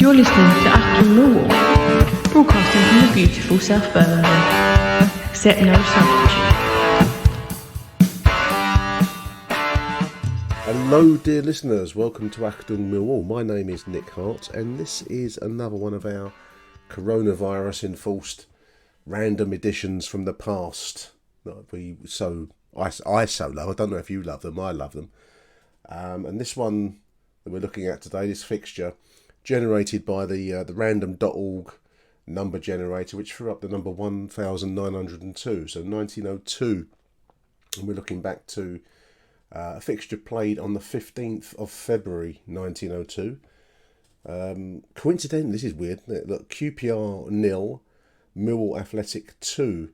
You're listening to Achtung Millwall, broadcasting from the beautiful South Birmingham. Accept no substitute. Hello dear listeners, welcome to Achtung Millwall. My name is Nick Hart and this is another one of our coronavirus enforced random editions from the past. I so love. I don't know if you love them, I love them. And this one that we're looking at today, this fixture, generated by the random.org number generator, which threw up the number 1902, so 1902. And we're looking back to a fixture played on the 15th of February 1902. Coincidentally, this is weird. Look, QPR 0, Millwall Athletic 2,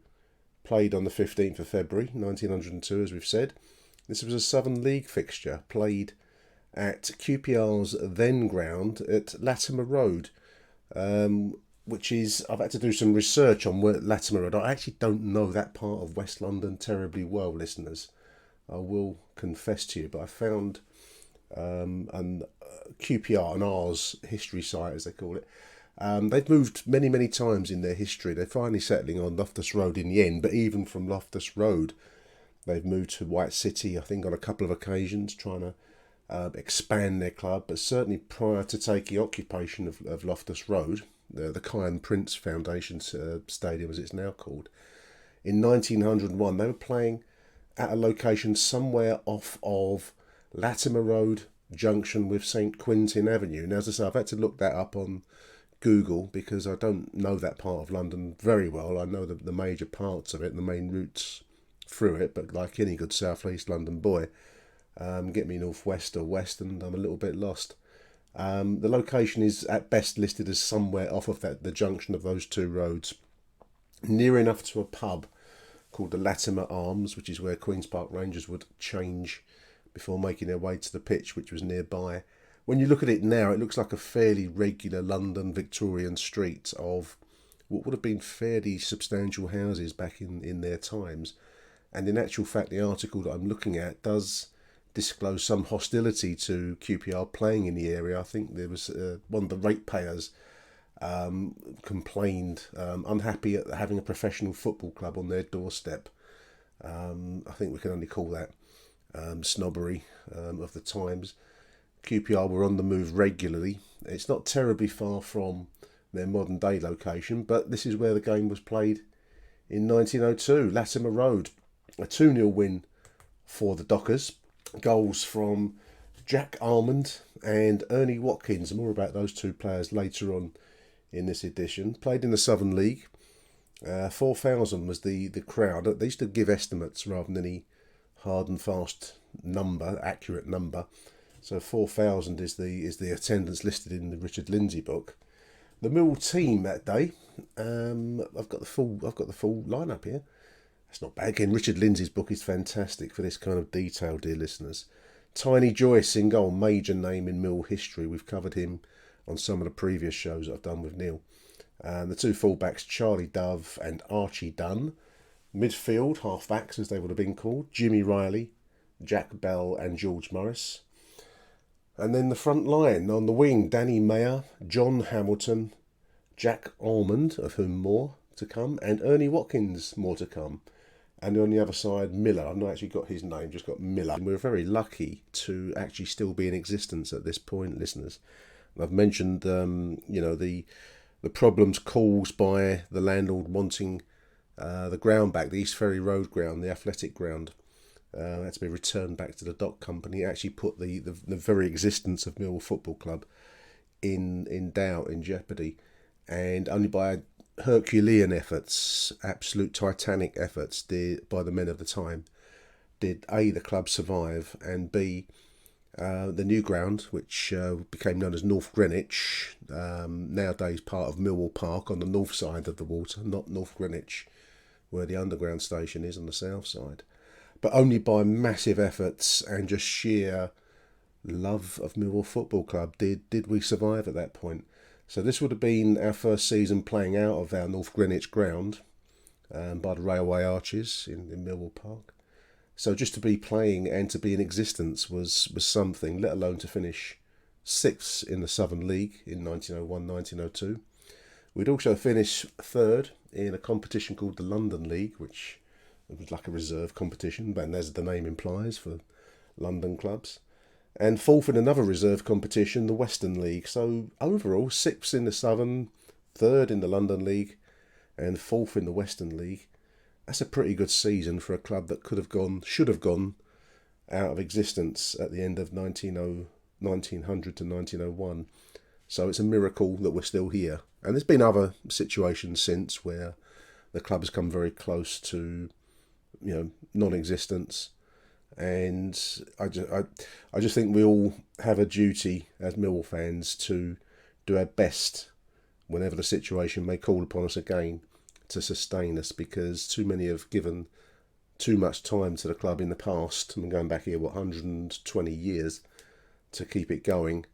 played on the 15th of February 1902, as we've said. This was a Southern League fixture played at QPR's then ground at Latimer Road, which is, I've had to do some research on where Latimer Road. I actually don't know that part of West London terribly well, listeners. I will confess to you, but I found an QPR, an R's history site, as they call it. They've moved many times in their history. They're finally settling on Loftus Road in the end, but even from Loftus Road, they've moved to White City, I think, on a couple of occasions, trying to expand their club. But certainly prior to taking occupation of Loftus Road, the Kyan Prince Foundation Stadium, as it's now called, in 1901, they were playing at a location somewhere off of Latimer Road junction with St Quintin Avenue. Now, as I say, I've had to look that up on Google because I don't know that part of London very well. I know the major parts of it, the main routes through it, but like any good South East London boy, get me northwest or west and I'm a little bit lost. The location is at best listed as somewhere off of the junction of those two roads, near enough to a pub called the Latimer Arms, which is where Queen's Park Rangers would change before making their way to the pitch, which was nearby. When you look at it now, it looks like a fairly regular London Victorian street of what would have been fairly substantial houses back in their times. And in actual fact, the article that I'm looking at does disclose some hostility to QPR playing in the area. I think there was one of the ratepayers complained, unhappy at having a professional football club on their doorstep. I think we can only call that snobbery of the times. QPR were on the move regularly. It's not terribly far from their modern day location, but this is where the game was played in 1902, Latimer Road. A 2-0 win for the Dockers. Goals from Jack Almond and Ernie Watkins. More about those two players later on in this edition. Played in the Southern League. 4,000 was the crowd. They used to give estimates rather than any hard and fast number, accurate number. So 4,000 is the attendance listed in the Richard Lindsay book. The Millwall team that day. I've got the full lineup here. That's not bad. Again, Richard Lindsay's book is fantastic for this kind of detail, dear listeners. Tiny Joyce in goal, major name in Mill history. We've covered him on some of the previous shows that I've done with Neil. The two fullbacks, Charlie Dove and Archie Dunn. Midfield, half-backs as they would have been called, Jimmy Riley, Jack Bell and George Morris. And then the front line, on the wing, Danny Mayer, John Hamilton, Jack Almond, of whom more to come, and Ernie Watkins, more to come. And on the other side, Miller. I've not actually got his name, just got Miller. And we're very lucky to actually still be in existence at this point, listeners. And I've mentioned, the problems caused by the landlord wanting the ground back, the East Ferry Road ground, the athletic ground. Had to be returned back to the dock company. It actually put the very existence of Millwall Football Club in doubt, in jeopardy. And only by Herculean efforts, absolute titanic efforts by the men of the time, did A, the club survive, and B, the new ground, which became known as North Greenwich, nowadays part of Millwall Park on the north side of the water, not North Greenwich, where the underground station is on the south side. But only by massive efforts and just sheer love of Millwall Football Club did we survive at that point. So this would have been our first season playing out of our North Greenwich ground by the railway arches in Millwall Park. So just to be playing and to be in existence was something, let alone to finish 6th in the Southern League in 1901-1902. We'd also finished 3rd in a competition called the London League, which was like a reserve competition, but as the name implies, for London clubs. And 4th in another reserve competition, the Western League. So overall, 6th in the Southern, 3rd in the London League, and 4th in the Western League. That's a pretty good season for a club that should have gone out of existence at the end of 1900 to 1901. So it's a miracle that we're still here. And there's been other situations since where the club has come very close to, non-existence. And I just think we all have a duty as Millwall fans to do our best whenever the situation may call upon us again to sustain us, because too many have given too much time to the club in the past. I'm going back here, 120 years to keep it going.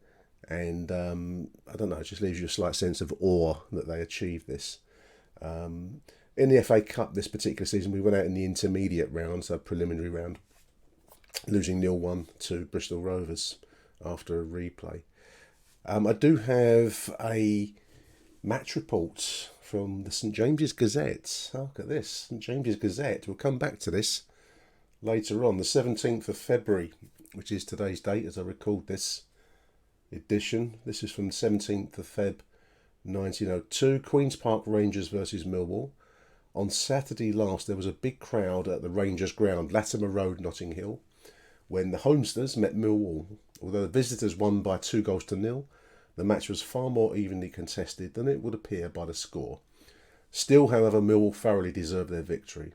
And I don't know, it just leaves you a slight sense of awe that they achieved this. In the FA Cup this particular season, we went out in the intermediate round, so preliminary round, losing 0-1 to Bristol Rovers after a replay. I do have a match report from the St James's Gazette. Oh, look at this, St James's Gazette. We'll come back to this later on. The 17th of February, which is today's date as I record this edition. This is from the 17th of Feb 1902. Queen's Park Rangers versus Millwall. On Saturday last, there was a big crowd at the Rangers ground, Latimer Road, Notting Hill, when the homesters met Millwall. Although the visitors won by 2-0, the match was far more evenly contested than it would appear by the score. Still, however, Millwall thoroughly deserved their victory.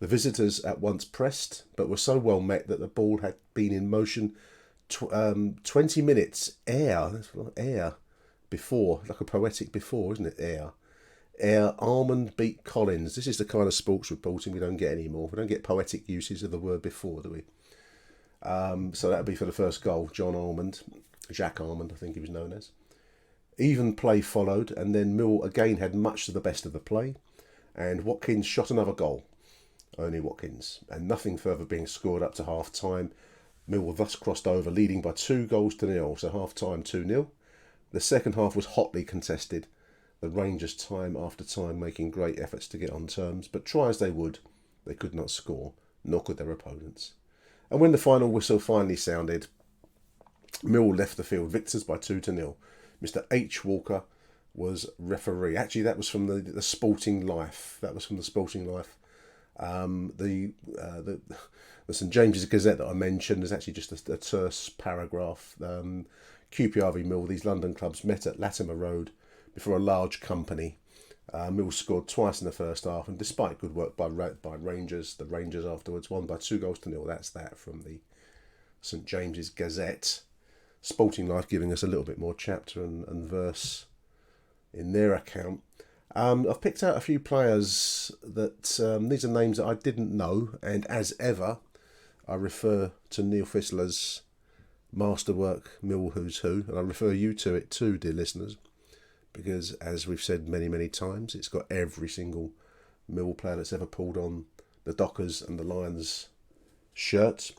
The visitors at once pressed, but were so well met that the ball had been in motion 20 minutes air before, like a poetic before, isn't it? Air Almond beat Collins. This is the kind of sports reporting we don't get anymore. We don't get poetic uses of the word before, do we? So that would be for the first goal, John Almond. Jack Almond, I think he was known as. Even play followed, and then Millwall again had much of the best of the play, and Watkins shot another goal. Only Watkins, and nothing further being scored up to half time. Millwall thus crossed over, leading by 2-0, so half time 2-0. The second half was hotly contested, the Rangers time after time making great efforts to get on terms, but try as they would, they could not score, nor could their opponents. And when the final whistle finally sounded, Millwall left the field victors by 2-0. Mr. H. Walker was referee. Actually, that was from the Sporting Life. The St James's Gazette that I mentioned is actually just a terse paragraph. QPR v Mill, these London clubs met at Latimer Road before a large company. Mill scored twice in the first half, and despite good work by Rangers, the Rangers afterwards won by 2-0. That's that from the St James's Gazette. Sporting Life giving us a little bit more chapter and verse in their account. I've picked out a few players that these are names that I didn't know, and as ever, I refer to Neil Fissler's masterwork, Mill Who's Who, and I refer you to it too, dear listeners, because as we've said many, many times, it's got every single Mill player that's ever pulled on the Dockers and the Lions shirts.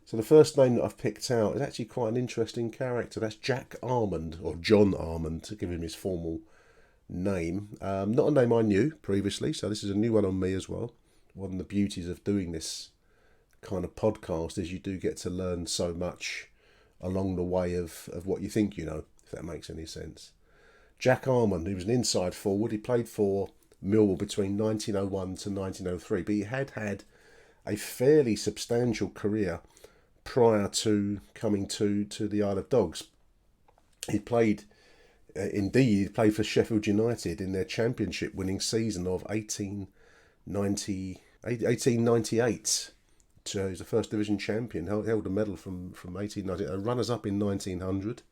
So the first name that I've picked out is actually quite an interesting character. That's Jack Almond, or John Almond, to give him his formal name. Not a name I knew previously, so this is a new one on me as well. One of the beauties of doing this kind of podcast is you do get to learn so much along the way of what you think you know, if that makes any sense. Jack Almond, he was an inside forward. He played for Millwall between 1901 to 1903, but he had a fairly substantial career prior to coming to the Isle of Dogs. He played for Sheffield United in their championship winning season of 1898. So he's the first division champion, held a medal from 1890, runners-up in 1900,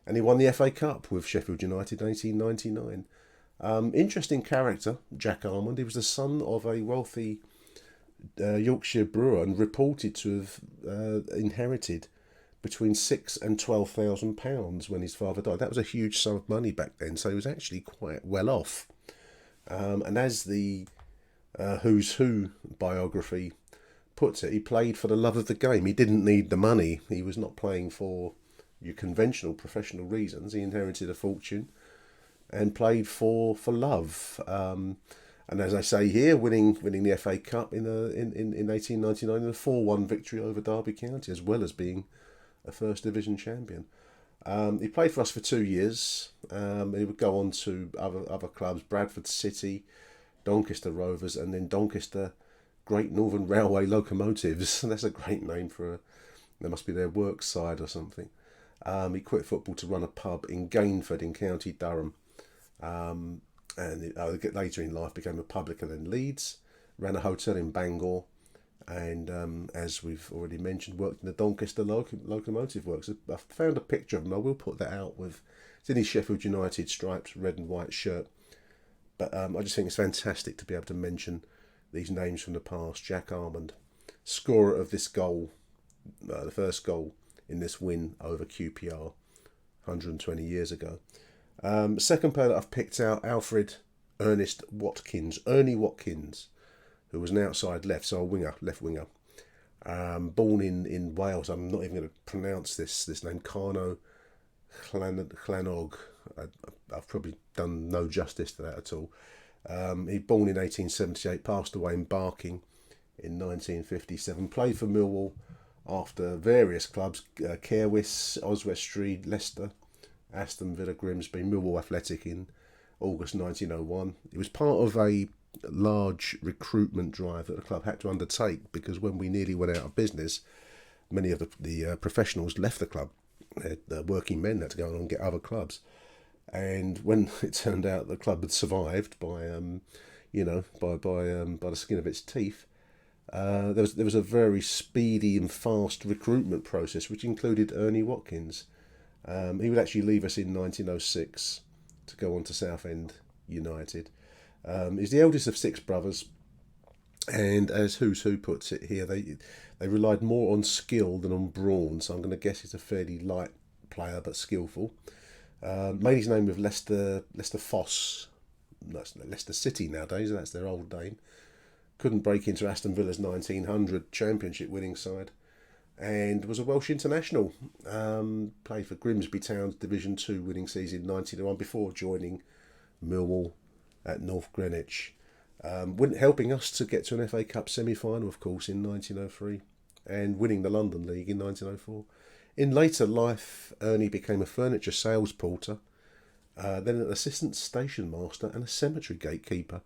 and he won the FA Cup with Sheffield United in 1899. Interesting character, Jack Almond. He was the son of a wealthy Yorkshire brewer and reported to have inherited between £6,000 and £12,000 when his father died. That was a huge sum of money back then, so he was actually quite well off. And as the Who's Who biography puts it, he played for the love of the game. He didn't need the money. He was not playing for your conventional professional reasons. He inherited a fortune and played for love. And as I say here, winning the FA Cup in 1899 in a 4-1 victory over Derby County, as well as being a First Division champion. He played for us for 2 years. He would go on to other clubs, Bradford City, Doncaster Rovers, and then Doncaster Great Northern Railway Locomotives. That's a great name that must be their work side or something. He quit football to run a pub in Gainford in County Durham. And later in life became a publican in Leeds, ran a hotel in Bangor, and as we've already mentioned, worked in the Doncaster Locomotive Works. I found a picture of him. I will put that out it's in his Sheffield United striped red and white shirt. But I just think it's fantastic to be able to mention these names from the past. Jack Armand, scorer of this goal, the first goal in this win over QPR 120 years ago. Second player that I've picked out, Alfred Ernest Watkins, Ernie Watkins, who was an outside left winger. Born in Wales. I'm not even going to pronounce this name, Carno Llanog. I've probably done no justice to that at all. He born in 1878, passed away in Barking in 1957. Played for Millwall after various clubs, Caerwys, Oswestry, Leicester, Aston Villa, Grimsby, Millwall Athletic in August 1901. It was part of a large recruitment drive that the club had to undertake, because when we nearly went out of business, many of the professionals left the club. The working men had to go on and get other clubs. And when it turned out the club had survived by the skin of its teeth, there was a very speedy and fast recruitment process, which included Ernie Watkins. He would actually leave us in 1906 to go on to Southend United. He's the eldest of 6 brothers, and as Who's Who puts it here, they relied more on skill than on brawn. So I'm going to guess he's a fairly light player but skillful. Made his name with Leicester Foss. That's Leicester City nowadays. That's their old name. Couldn't break into Aston Villa's 1900 championship winning side, and was a Welsh international. Played for Grimsby Town's Division 2 winning season in 1901 before joining Millwall at North Greenwich. Helping us to get to an FA Cup semi-final, of course, in 1903, and winning the London League in 1904. In later life, Ernie became a furniture sales porter, then an assistant station master and a cemetery gatekeeper,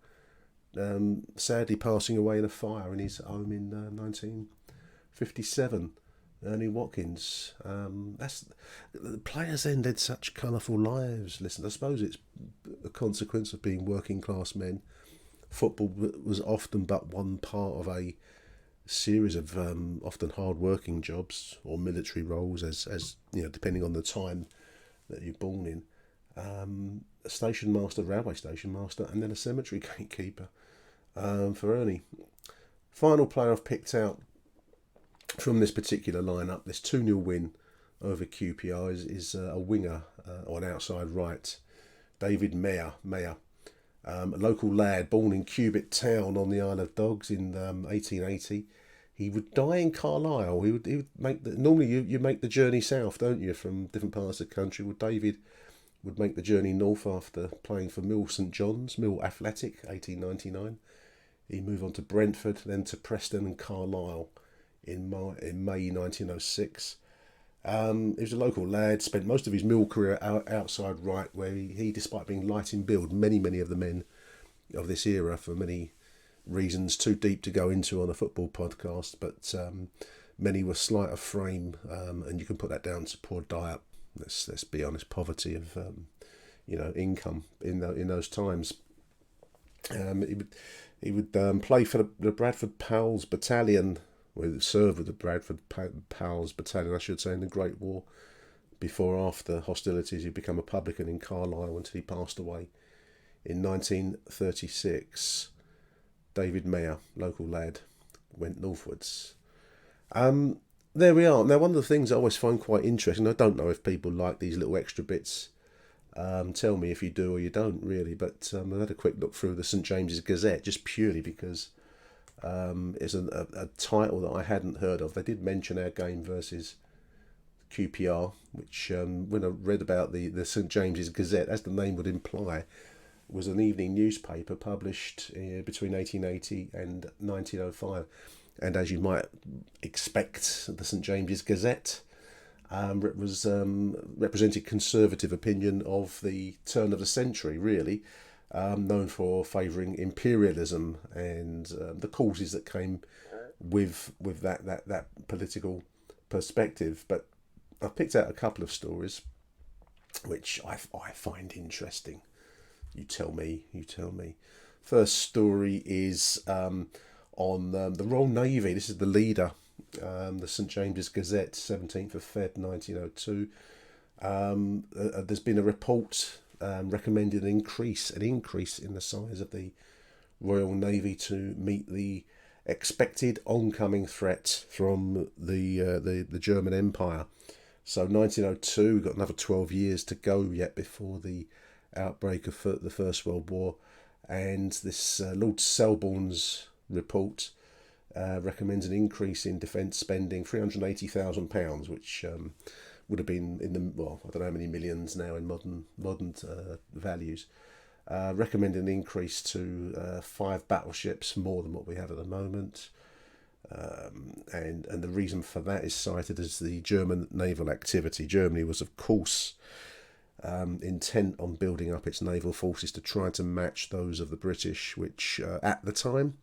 sadly passing away in a fire in his home in 1957. Ernie Watkins. The players then led such colourful lives. Listen, I suppose it's a consequence of being working class men. Football was often but one part of a series of often hard working jobs or military roles, as you know, depending on the time that you're born in. A station master, railway station master, and then a cemetery gatekeeper for Ernie. Final player I've picked out from this particular lineup, this 2-0 win over QPR, is a winger or an outside right, David Mayer, a local lad born in Cubitt Town on the Isle of Dogs in 1880. He would die in Carlisle. He would make normally you make the journey south, don't you, from different parts of the country. Well, David would make the journey north after playing for Mill St John's, Mill Athletic, 1899. He moved on to Brentford, then to Preston and Carlisle in May 1906. He was a local lad, spent most of his Mill career outside right, where he, despite being light in build, many of the men of this era, for many reasons too deep to go into on a football podcast, but many were slight of frame, and you can put that down to poor diet. Let's be honest, poverty of income in those times. He would play for the Bradford Pals Battalion. Well, served with the Bradford Pals Battalion, I should say, in the Great War. Before, after hostilities, he'd become a publican in Carlisle until he passed away in 1936. David Mayer, local lad, went northwards. There we are. Now, one of the things I always find quite interesting, I don't know if people like these little extra bits. Tell me if you do or you don't, really. But I had a quick look through the St James's Gazette, just purely because it's a title that I hadn't heard of. They did mention our game versus QPR, which when I read about the St James's Gazette, as the name would imply, was an evening newspaper published between 1880 and 1905. And as you might expect, the St James's Gazette was represented conservative opinion of the turn of the century, really, known for favouring imperialism and the causes that came with that political perspective. But I've picked out a couple of stories which I find interesting. You tell me. First story is on the Royal Navy. This is the leader, the St James's Gazette, 17th of Feb 1902. There's been a report recommending an increase in the size of the Royal Navy to meet the expected oncoming threat from the German Empire. So 1902, we've got another 12 years to go yet before the outbreak of the First World War, and this Lord Selborne's report recommends an increase in defence spending, £380,000, which would have been in the, well, I don't know how many millions now in modern values. Recommending an increase to 5 battleships, more than what we have at the moment. And the reason for that is cited as the German naval activity. Germany was, of course, intent on building up its naval forces to try to match those of the British, which at the time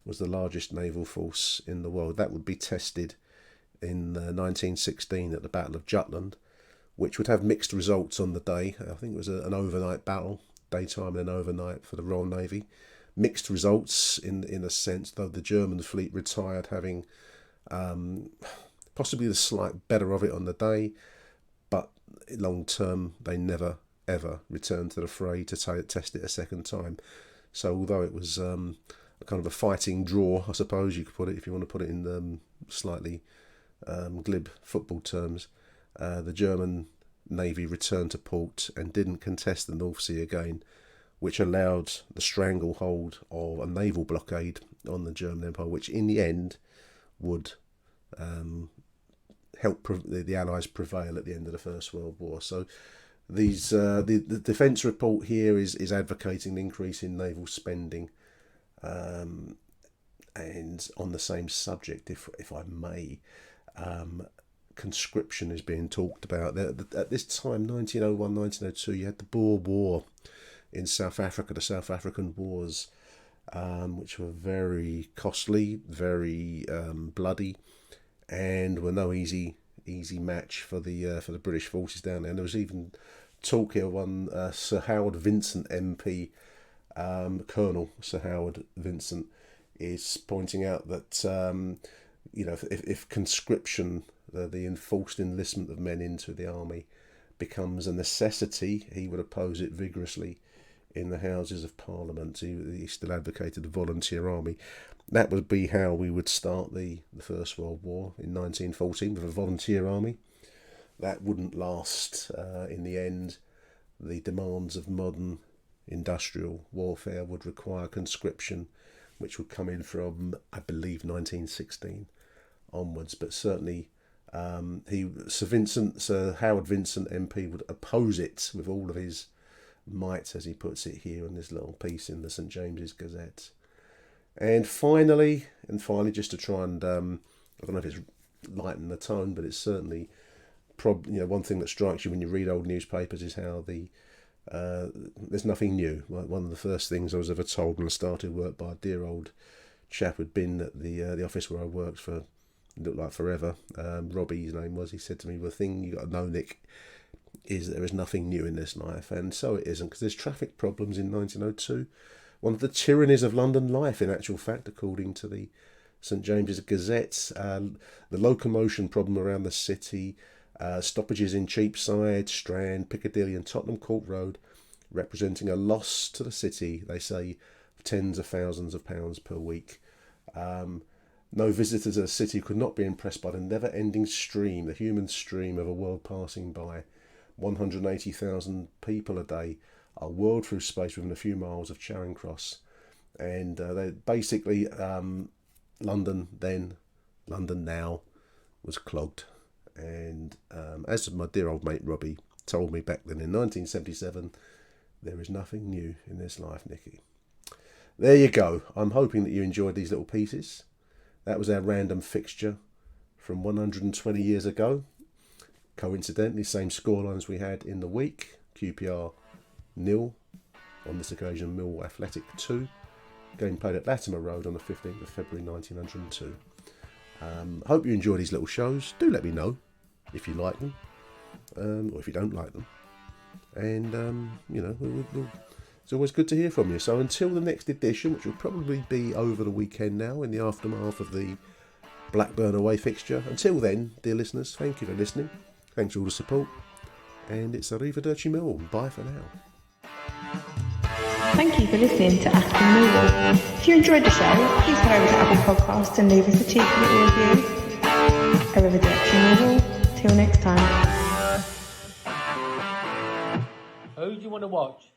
was the largest naval force in the world. That would be tested in 1916 at the Battle of Jutland, which would have mixed results on the day. I think it was an overnight battle, daytime and overnight for the Royal Navy. Mixed results in a sense, though the German fleet retired having possibly the slight better of it on the day, but long term they never ever returned to the fray to test it a second time. So although it was a kind of a fighting draw, I suppose you could put it, if you want to put it in slightly glib football terms, the German Navy returned to port and didn't contest the North Sea again, which allowed the stranglehold of a naval blockade on the German Empire, which in the end would help the Allies prevail at the end of the First World War. So these the defence report here is advocating an increase in naval spending, and on the same subject, if I may, conscription is being talked about. At this time, 1901, 1902, you had the Boer War in South Africa, the South African Wars, which were very costly, very bloody, and were no easy match for the British forces down there. And there was even talk here, one Sir Howard Vincent MP, Colonel Sir Howard Vincent, is pointing out that if conscription, the enforced enlistment of men into the army, becomes a necessity, he would oppose it vigorously in the Houses of Parliament. He still advocated the volunteer army. That would be how we would start the First World War in 1914, with a volunteer army. That wouldn't last in the end. The demands of modern industrial warfare would require conscription, which would come in from, I believe, 1916 onwards. But certainly Sir Howard Vincent MP would oppose it with all of his might, as he puts it here in this little piece in the St James's Gazette. And finally, just to try and I don't know if it's lighten the tone, but it's certainly one thing that strikes you when you read old newspapers is how there's nothing new. Like, one of the first things I was ever told when I started work by a dear old chap who'd been at the office where I worked for, looked like forever, Robbie his name was. He said to me, "The thing you got to know, Nick, is there is nothing new in this life." And so it isn't, because there's traffic problems in 1902. One of the tyrannies of London life, in actual fact, according to the St James's Gazette. The locomotion problem around the city, stoppages in Cheapside, Strand, Piccadilly and Tottenham Court Road, representing a loss to the city, they say, of tens of thousands of pounds per week. No visitors to the city could not be impressed by the never-ending stream, the human stream of a world passing by. 180,000 people a day are whirled through space within a few miles of Charing Cross. And they basically, London then, London now, was clogged. And as my dear old mate Robbie told me back then in 1977, there is nothing new in this life, Nicky. There you go. I'm hoping that you enjoyed these little pieces. That was our random fixture from 120 years ago. Coincidentally, same scorelines we had in the week. QPR 0. On this occasion, Millwall Athletic 2. Game played at Latimer Road on the 15th of February 1902. Hope you enjoy these little shows. Do let me know if you like them, or if you don't like them. And, it's always good to hear from you. So until the next edition, which will probably be over the weekend now, in the aftermath of the Blackburn away fixture. Until then, dear listeners, thank you for listening. Thanks for all the support. And it's Arrivederci Millwall. Bye for now. Thank you for listening to Achtung Millwall. If you enjoyed the show, please head over to Apple Podcasts and leave us a cheeky little review. Arrivederci Millwall. Till next time. Who do you want to watch?